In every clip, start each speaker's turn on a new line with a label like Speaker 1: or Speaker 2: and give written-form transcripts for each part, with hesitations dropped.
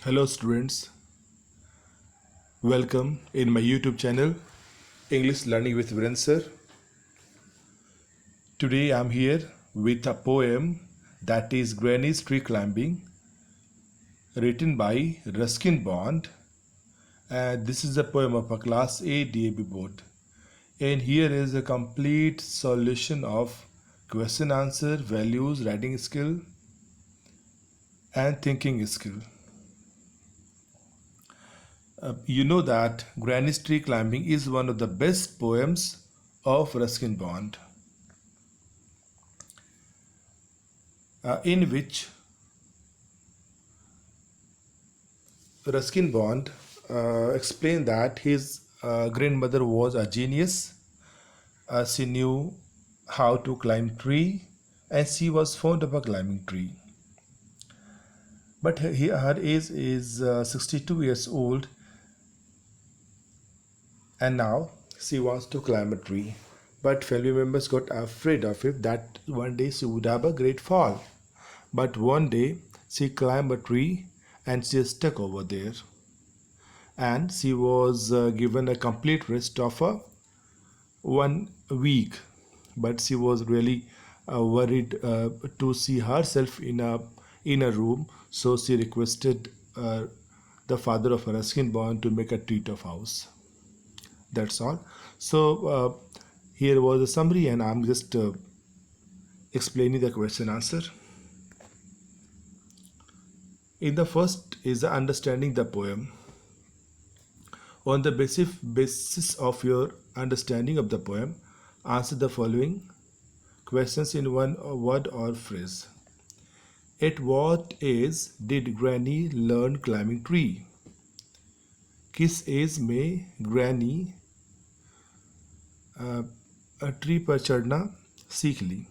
Speaker 1: Hello students, welcome in my YouTube channel English Learning with Viren sir. Today I'm here with a poem that is Granny's Tree Climbing written by Ruskin Bond. This is a poem of a class A DAB board, and here is a complete solution of question answer, values, writing skill and thinking skill. You know that Granny's Tree Climbing is one of the best poems of Ruskin Bond, in which Ruskin Bond explained that his grandmother was a genius. She knew how to climb tree, and she was fond of a climbing tree. But her age is 62 years old, and now she wants to climb a tree. But family members got afraid of it that one day she would have a great fall. But one day she climbed a tree and she stuck over there. And she was given a complete rest of 1 week. But she was really worried to see herself in a room, so she requested the father of Ruskin Bond to make a treat of house. That's all. So here was a summary, and I'm just explaining the question answer. In the first is the understanding the poem. On the basis of your understanding of the poem, answer the following questions in one word or phrase. At what age did Granny learn climbing tree? किस age में granny tree पर चढ़ना सीख ली?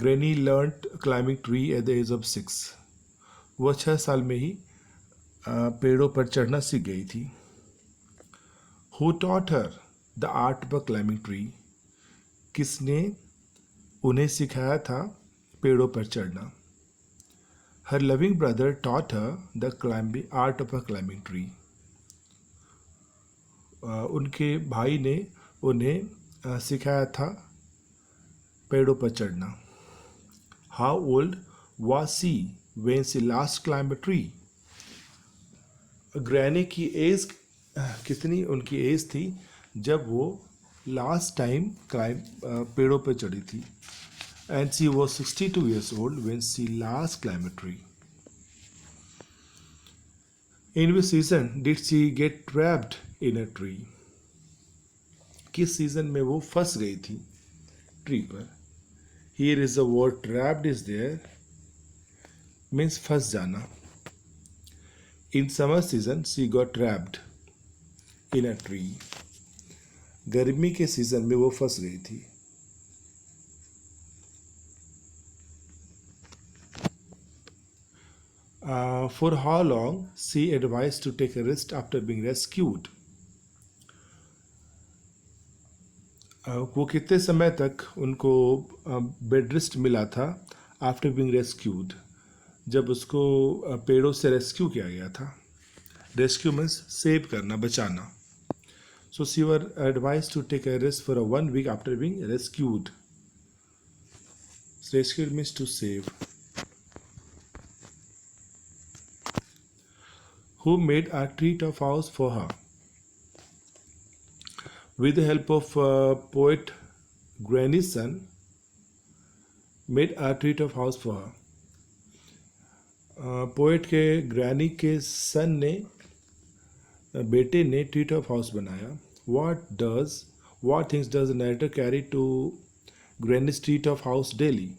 Speaker 1: Granny learned climbing tree at the age of 6. वह 6 साल में ही पेड़ों पर चढ़ना सीख गई थी. Who taught her the art of climbing tree? किसने उन्हें सिखाया था पेड़ों पर चढ़ना? Her loving brother taught her the art of a climbing tree. उनके भाई ने उन्हें सिखाया था पेड़ों पर चढ़ना. How old was she when she last climbed a tree? Granny की एज कितनी उनकी एज थी जब वो लास्ट टाइम पेड़ों पर चढ़ी थी? And she was 62 years old when she last climbed a tree. In which season did she get trapped in a tree? किस सीजन में वो फंस गई थी ट्री पर? Here is the word trapped is there, means फंस जाना. In summer season she got trapped in a tree. गर्मी के सीजन में वो फंस गई थी. For how long she advised to take a rest after being rescued? वो कितने समय तक उनको बेड रेस्ट मिला था आफ्टर बीइंग रेस्क्यूड, जब उसको पेड़ों से रेस्क्यू किया गया था. रेस्क्यू मीन्स सेव करना, बचाना. So she were advise to take a rest for 1 week after being rescued. Rescued means to save. Who made a treat of house for her? With the help of poet Granny's son made a treat of house for her. Poet के granny के सन ने बेटे ने treat of house बनाया. What things does the narrator carry to Granny's treat of house daily?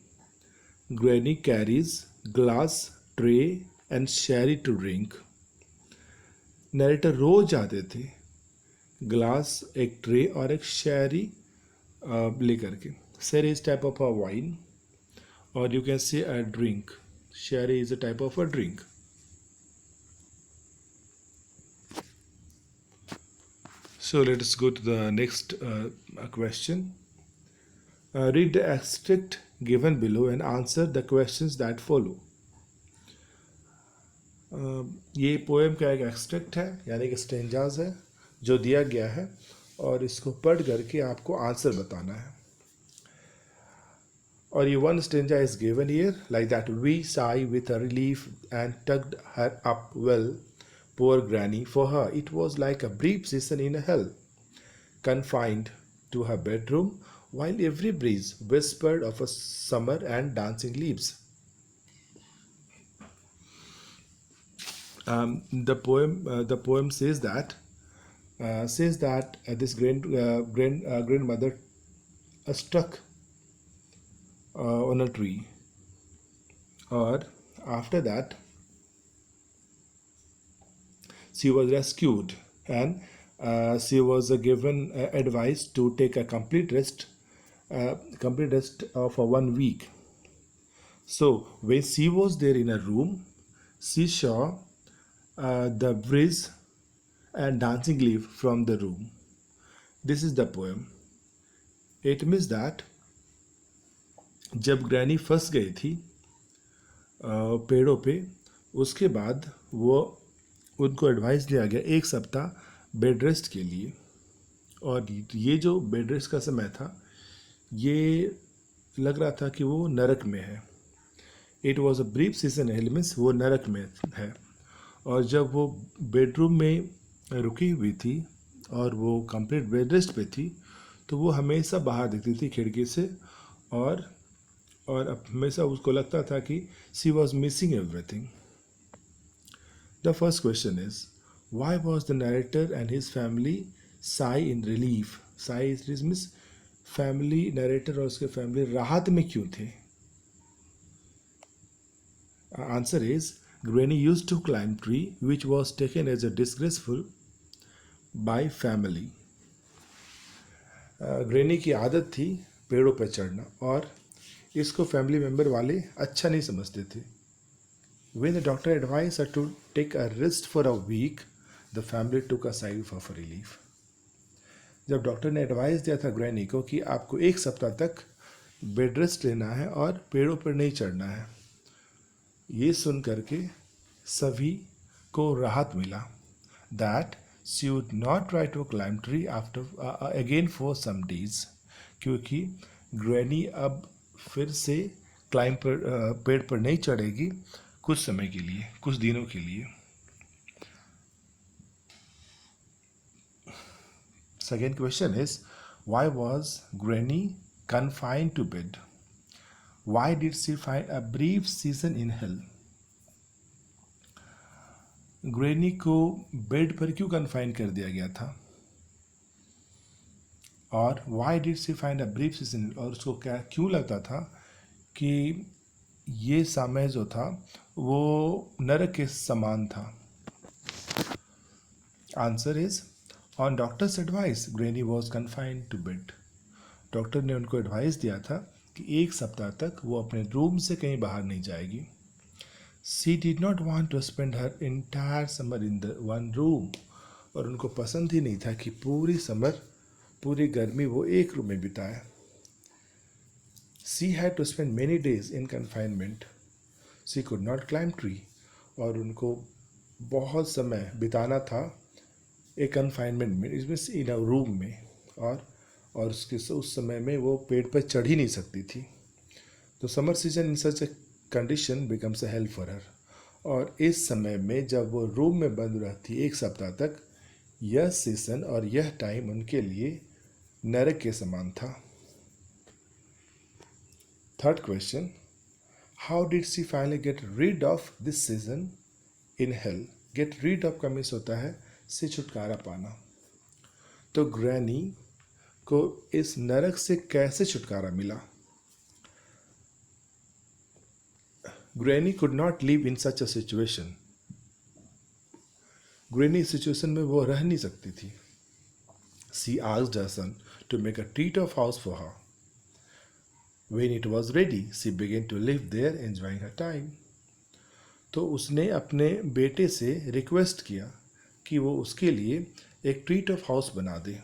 Speaker 1: Granny carries glass, tray and sherry to drink. Narrator रोज आते थे glass, एक ट्रे और एक शैरी लेकर के. Sherry is type of a wine, और you can say a drink. Sherry is a type of a drink. So let us go to the next question. Read the extract given below and answer the questions that follow. ये poem का एक extract है, यानी कि stanzas है जो दिया गया है, और इसको पढ़ करके आपको आंसर बताना है. Or you one stanza is given here like that: we sigh with a relief and tugged her up well, poor granny, for her it was like a brief season in hell, confined to her bedroom while every breeze whispered of a summer and dancing leaves. The poem says that this grandmother stuck on a tree, or after that she was rescued, and she was given advice to take a complete rest for 1 week. So when she was there in a room, she saw the breeze and dancing leaf from the room. This is the poem. It means that जब granny फंस गई थी पेड़ों पे, उसके बाद वो उनको एडवाइस दिया गया 1 सप्ताह बेड रेस्ट के लिए. और ये जो बेड रेस्ट का समय था, ये लग रहा था कि वो नरक में है. It was a brief season hello, means वो नरक में है. और जब वो बेडरूम में रुकी हुई थी और वो कंप्लीट बेड रेस्ट पे थी, तो वो हमेशा बाहर दिखती थी खिड़की से, और हमेशा उसको लगता था कि she was missing everything. The first question is, why was the narrator and his family Sai in relief? Sai means family, narrator और उसके फैमिली राहत में क्यों थे? Answer is, Granny used to climb tree which was taken as a disgraceful by family. Granny की आदत थी पेड़ों पर चढ़ना, और इसको फैमिली मेम्बर वाले अच्छा नहीं समझते थे. When the doctor advised her to take a rest for a week, the family took a sigh of relief. जब डॉक्टर ने एडवाइस दिया था ग्रैनी को कि आपको 1 सप्ताह तक बेड रेस्ट लेना है और पेड़ों पर नहीं चढ़ना है, ये सुन करके सभी को राहत मिला. That she would not try to climb tree after again for some days, क्योंकि ग्रैनी अब फिर से पेड़ पर नहीं चढ़ेगी कुछ समय के लिए, कुछ दिनों के लिए. Second question is, why was granny confined to bed? Why did she find a brief season in hell? Granny को बेड पर क्यों कन्फाइन कर दिया गया था? और why did she find a brief season? और उसको क्या क्यों लगता था कि ये समय जो था वो नरक के समान था? Answer is, on doctor's advice granny was confined to bed. Doctor ने उनको एडवाइस दिया था कि 1 सप्ताह तक वो अपने रूम से कहीं बाहर नहीं जाएगी. She did not want to spend her entire summer in the one room. और उनको पसंद ही नहीं था कि पूरी समर, पूरी गर्मी वो एक रूम में बिताए. She had to spend many days in confinement. She could not climb tree. और उनको बहुत समय बिताना था एक कन्फाइनमेंट में, इसमें इन अ रूम में, और उस समय में वो पेड़ पर चढ़ ही नहीं सकती थी. तो summer season in such a condition becomes a help for her. और इस समय में जब वो रूम में बंद रहती 1 सप्ताह तक, यह सीजन और यह टाइम उनके लिए नरक के समान था. Third question, how did she finally get rid of this season in hell? Get rid of का मीन्स होता है से छुटकारा पाना. तो ग्रैनी को इस नरक से कैसे छुटकारा मिला? Granny could not live in such a situation. Granny इस सिचुएशन में वो रह नहीं सकती थी. She asked her son to make a treat of house for her. When it was ready she began to live there enjoying her time. तो उसने अपने बेटे से रिक्वेस्ट किया कि वो उसके लिए एक ट्रीट ऑफ हाउस बना दे.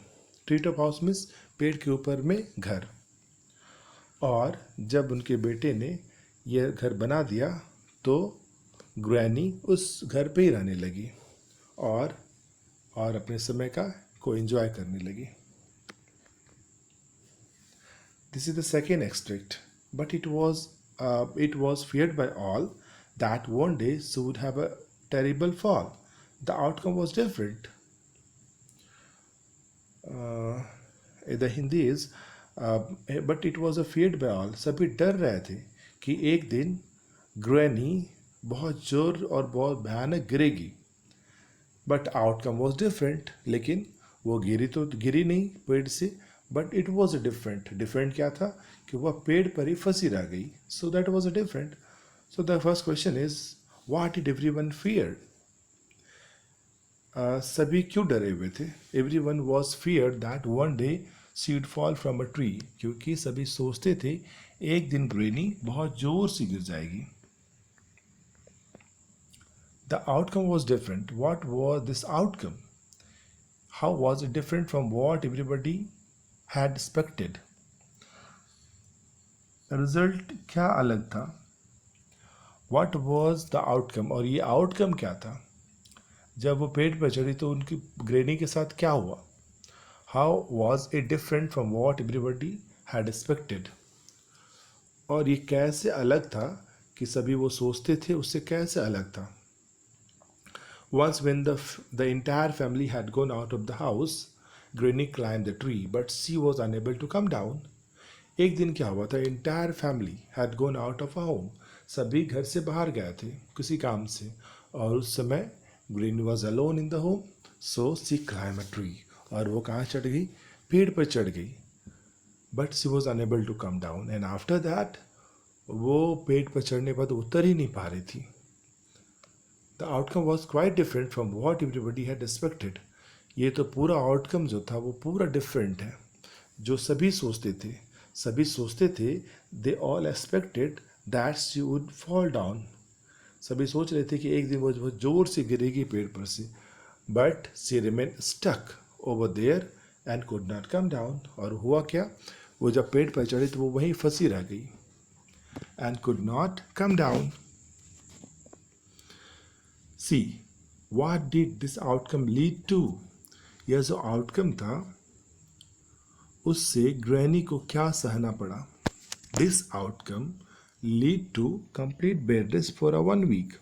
Speaker 1: ट्रीट ऑफ हाउस मीन्स पेड़ के ऊपर में घर. और जब उनके बेटे ने यह घर बना दिया तो ग्रैनी उस घर पे ही रहने लगी और अपने समय का को एंजॉय करने लगी. This is the second extract, but it was feared by all that one day she would have a terrible fall. The outcome was different. Uh, the Hindi is, but it was a feared by all. सभी डर रहे थे कि एक दिन granny बहुत जोर और बहुत भयानक गिरेगी. But outcome was different. लेकिन वो गिरी नहीं पेड़ से, but it was a different क्या था कि वह पेड़ पर ही फंसी रह गई. So that was a different. So the first question is what did everyone fear. सभी क्यों डरे हुए थे. Everyone was fear that one day she would fall from a tree. क्योंकि सभी सोचते थे एक दिन ग्रेनी बहुत जोर से गिर जाएगी. The outcome was different. What was this outcome? How was it different from what everybody had expected? Result क्या अलग था. What was the outcome? और ये आउटकम क्या था. जब वो पेड़ पर चढ़ी तो उनकी ग्रेनी के साथ क्या हुआ. How was it different from what everybody had expected? और ये कैसे अलग था कि सभी वो सोचते थे उससे कैसे अलग था. Once, when the entire family had gone out of the house, Granny climbed the tree, but she was unable to come down. एक दिन क्या हुआ था. Entire family had gone out of a home. सभी घर से बाहर गए थे किसी काम से, और उस समय Granny was alone in the home, so she climbed a tree. और वो कहाँ चढ़ गई. पेड़ पर चढ़ गई. But she was unable to come down. And after that, वो पेड़ पर चढ़ने पर उतर ही नहीं पा रही थी. The outcome was quite different from what everybody had expected. ये तो पूरा आउटकम जो था वो पूरा डिफरेंट है जो सभी सोचते थे. They all expected that she would fall down. सभी सोच रहे थे कि एक दिन वो बहुत जोर से गिरेगी पेड़ पर से. But she remain stuck over there and could not come down. और हुआ क्या, वो जब पेड़ पर चढ़ी तो वो वहीं फंसी रह गई and could not come down. See, what did this outcome lead to? यह जो आउटकम था उससे ग्रैनी को क्या सहना पड़ा. This outcome lead to complete bed rest for a 1 week.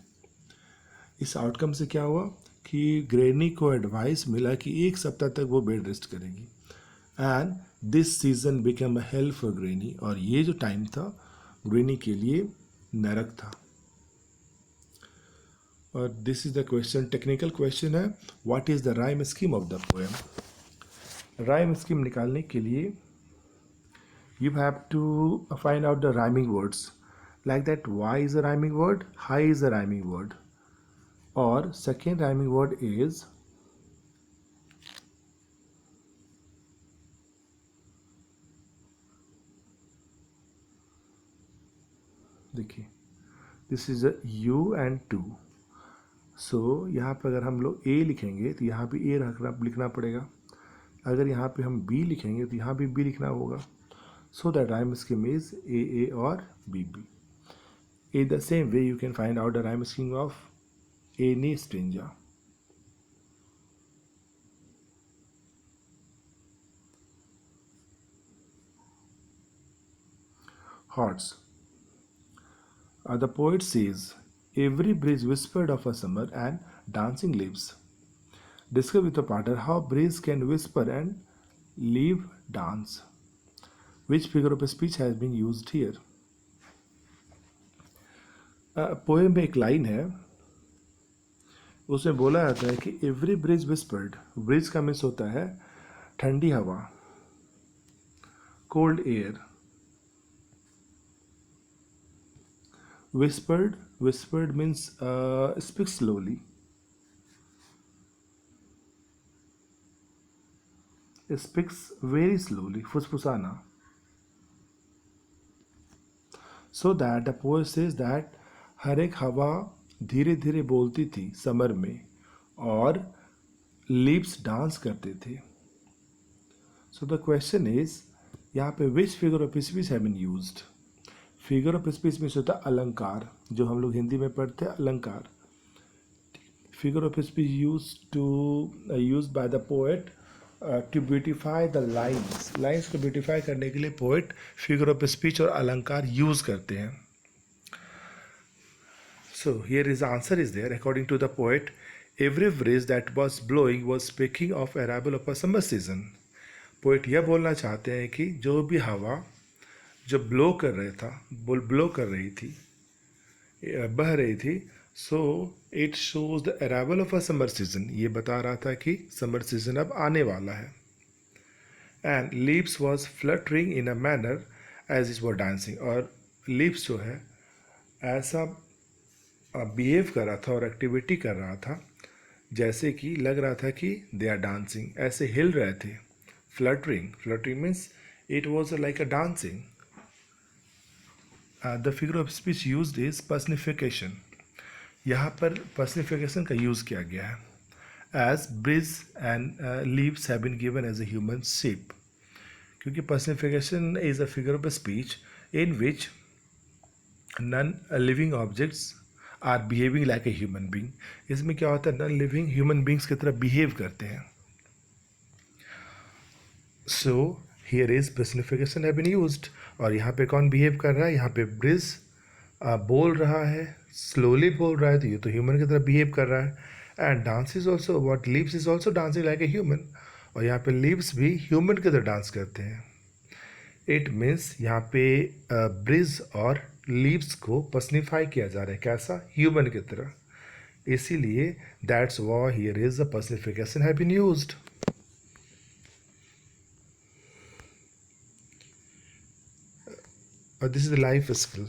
Speaker 1: इस आउटकम से क्या हुआ कि ग्रैनी को एडवाइस मिला कि एक सप्ताह तक वो बेड रेस्ट करेगी. And this season become a hello for granny. और ये जो टाइम था ग्रैनी के लिए नरक था. और this is the question, technical question है. What is the rhyme scheme of the poem. Rhyme scheme निकालने के लिए you have to find out the rhyming words. Like that why is a rhyming word, high is a rhyming word, और second rhyming word is देखिए this is a you and too. So यहाँ पर अगर हम लोग ए लिखेंगे तो यहाँ भी ए लिखना पड़ेगा. अगर यहाँ पे हम बी लिखेंगे तो यहाँ भी बी लिखना होगा. So that rhyme scheme is a और B. In the same way you can find out the rhyme scheme of any stranger. Hearts. The poet says, every breeze whispered of a summer and dancing leaves. Discover with a partner how breeze can whisper and leaf dance. Which figure of speech has been used here? Poem में एक line है, उसमें बोला जाता है कि every bridge whispered. Bridge का means होता है ठंडी हवा, cold air. whispered means speak slowly. Speaks very slowly, फुसफुसाना. So that the poet says that हर एक हवा धीरे धीरे बोलती थी समर में और लीव्स डांस करते थे. सो द क्वेश्चन इज यहाँ पे which figure of speech have been used. Figure of speech में होता है अलंकार, जो हम लोग हिंदी में पढ़ते हैं अलंकार. Figure of speech use by the poet to beautify the lines को ब्यूटिफाई करने के लिए पोएट फिगर ऑफ स्पीच और अलंकार यूज करते हैं. So here is the answer is there. According to the poet, every breeze that was blowing was speaking of arrival of a summer season. Poet यह बोलना चाहते हैं कि जो भी हवा जो ब्लो कर रही थी, बह रही थी, so it shows the arrival of a summer season. ये बता रहा था कि समर सीजन अब आने वाला है. And leaves was fluttering in a manner as is was dancing. और लीव्स जो है ऐसा बिहेव कर रहा था और एक्टिविटी कर रहा था जैसे कि लग रहा था कि दे आर डांसिंग, ऐसे हिल रहे थे. Fluttering means it was like a dancing. The figure of speech used is personification. यहाँ पर पर्सनिफिकेशन का यूज़ किया गया है. As breeze and leaves have been given as a human shape. क्योंकि personification is a figure of speech in which non living objects are behaving like a human being. इसमें क्या होता है, नॉन लिविंग ह्यूमन बींग्स की तरह behave करते हैं. So here is personification have been used. और यहाँ पे कौन बिहेव कर रहा है, यहाँ पे ब्रिज बोल रहा है, स्लोली बोल रहा है, तो ये तो ह्यूमन की तरह बिहेव कर रहा है. And dance is also what leaves is also dancing like a human. और यहाँ पे लीव्स भी ह्यूमन की तरह डांस करते हैं. इट मीन्स यहाँ पे ब्रिज और लीव्स को पर्सनिफाई किया जा रहा है. कैसा, ह्यूमन की तरह. इसीलिए that's why here is the personification have been used. This is the life skill.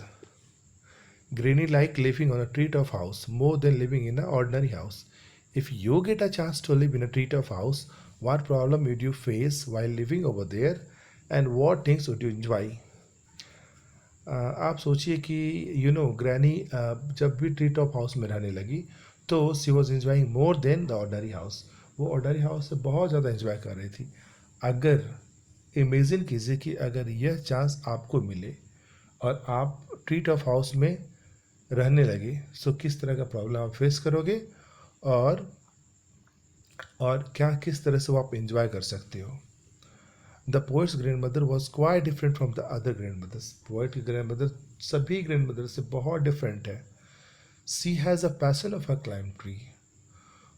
Speaker 1: Granny like living on a treetop house more than living in an ordinary house. If you get a chance to live in a treetop house, what problem would you face while living over there, and what things would you enjoy? आप सोचिए कि granny जब भी tree top house में रहने लगी तो she was enjoying more than the ordinary house. वो ऑर्डनरी हाउस से बहुत ज़्यादा एंजॉय कर रही थी. अगर इमेजिन कीजिए कि अगर यह चांस आपको मिले और आप ट्री टॉप हाउस में रहने लगे, सो किस तरह का प्रॉब्लम आप फेस करोगे और क्या किस तरह से वो आप एंजॉय कर सकते हो. The poet's grandmother was quite different from the other grandmothers. Poet की ग्रैंड मदर सभी ग्रैंड मदर से बहुत डिफरेंट है. She has a passion of a climb tree.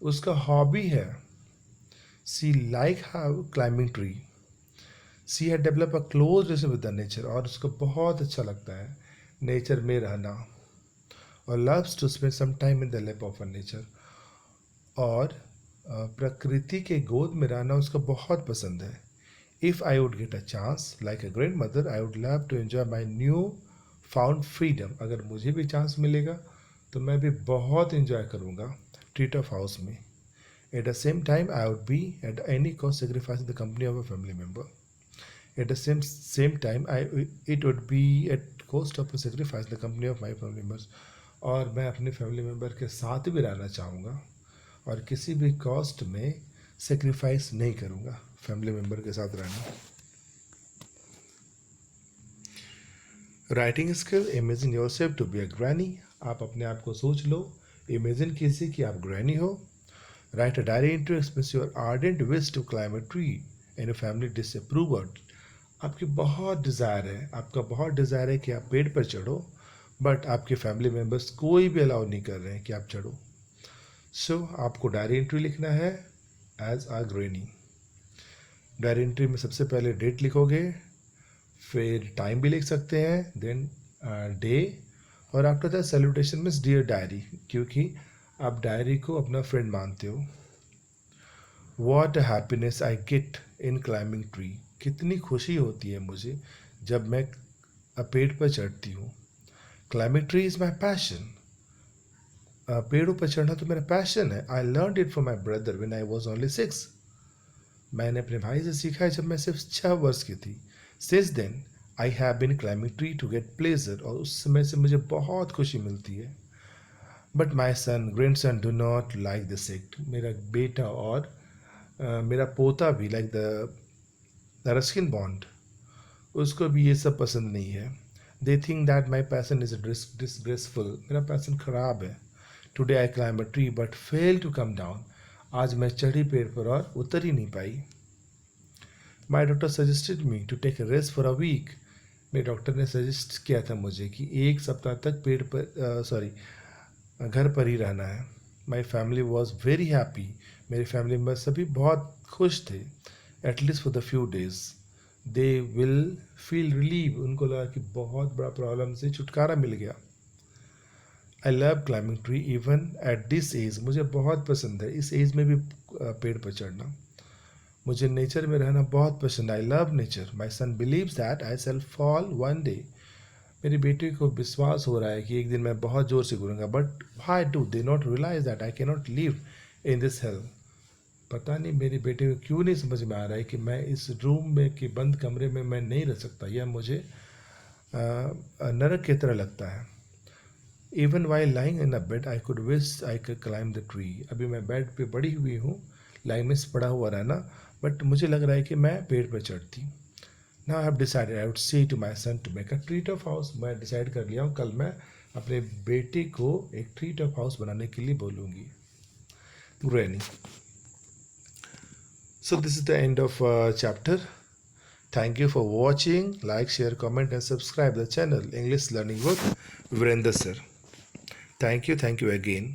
Speaker 1: उसका हॉबी है, she like climbing tree. She had develop a close relation with the nature. और उसको बहुत अच्छा लगता है नेचर में रहना. और loves to spend some time in the lap of a nature. और प्रकृति के गोद में रहना उसको बहुत पसंद है. If I would get a chance like a grandmother, I would love to enjoy my new found freedom. अगर मुझे भी चांस मिलेगा तो मैं भी बहुत इंजॉय करूँगा ट्री टॉप हाउस में. At the same time I would be at any cost sacrifice the company of a family member. At the same time, it would be at cost of a sacrifice the company of my family members. और मैं अपने family member के साथ भी रहना चाहूँगा और किसी भी कॉस्ट में सेक्रीफाइस नहीं करूँगा फैमिली मेम्बर के साथ रहना. Writing skill. Imagine yourself to be a granny. आप अपने आप को सोच लो, इमेजिन कीजिए कि आप ग्रैनी हो. Write a diary entry express your ardent wish to climb a tree and family disapprove. आपकी बहुत डिज़ायर है, आपका बहुत डिज़ायर है कि आप पेड़ पर चढ़ो, बट आपके फैमिली मेम्बर्स कोई भी अलाउ नहीं कर रहे हैं कि आप चढ़ो. सो आपको डायरी एंट्री लिखना है एज आ ग्रैनी. डायरी एंट्री में सबसे पहले डेट लिखोगे, फिर टाइम भी लिख सकते हैं, देन डे, और after that salutation means dear diary, क्योंकि आप डायरी को अपना फ्रेंड मानते हो. What a happiness I get in climbing tree. कितनी खुशी होती है मुझे जब मैं पेड़ पर चढ़ती हूँ. Climbing tree is my passion. पेड़ों पर चढ़ना तो मेरा पैशन है. I learn it from my brother when I was only 6. मैंने अपने भाई से सीखा है जब मैं सिर्फ 6 वर्ष की थी. Since then I have been climbing tree to get pleasure. और उस समय से मुझे बहुत खुशी मिलती है. But my son grandson do not like this act. मेरा बेटा और मेरा पोता भी लाइक द रस्किन बॉन्ड, उसको भी ये सब पसंद नहीं है. They think that my passion is disgraceful, मेरा पैसन खराब है. Today I climb a tree but fail to come down, आज मैं चढ़ी पेड़ पर और उतर ही नहीं पाई. My doctor suggested me to take rest for a week, मेरे डॉक्टर ने सजेस्ट किया था मुझे कि एक सप्ताह तक पेड़ पर घर पर ही रहना है. My family was very happy, मेरी फैमिली में सभी बहुत खुश थे. At least for the few days they will feel relieve, उनको लगा कि बहुत बड़ा प्रॉब्लम से छुटकारा मिल गया. I love climbing tree even at this age, मुझे बहुत पसंद है इस एज में भी पेड़ पर चढ़ना. मुझे नेचर में रहना बहुत पसंद है. I love nature. My son believes that I shall fall one day, मेरी बेटी को विश्वास हो रहा है कि एक दिन मैं बहुत ज़ोर से गिरूंगा. But why do they not realise that I can not live in this hell, पता नहीं मेरी बेटे को क्यों नहीं समझ में आ रहा है कि मैं इस रूम में कि बंद कमरे में मैं नहीं रह सकता, यह मुझे नरक की तरह लगता है. Even while lying in a bed I could wish I could climb the tree, अभी मैं बेड पे पड़ी हुई हूँ, लाइन में पड़ा हुआ रहना, बट मुझे लग रहा है कि मैं पेड़ पर चढ़ती. Now I have decided I would say to my son to make a tree top house, मैं डिसाइड कर लिया हूँ कल मैं अपने बेटे को एक ट्री टॉप हाउस बनाने के लिए बोलूँगी. Granny. So this is the end of chapter. Thank you for watching. Like, share, comment and subscribe the channel English Learning with Virender Sir. Thank you again.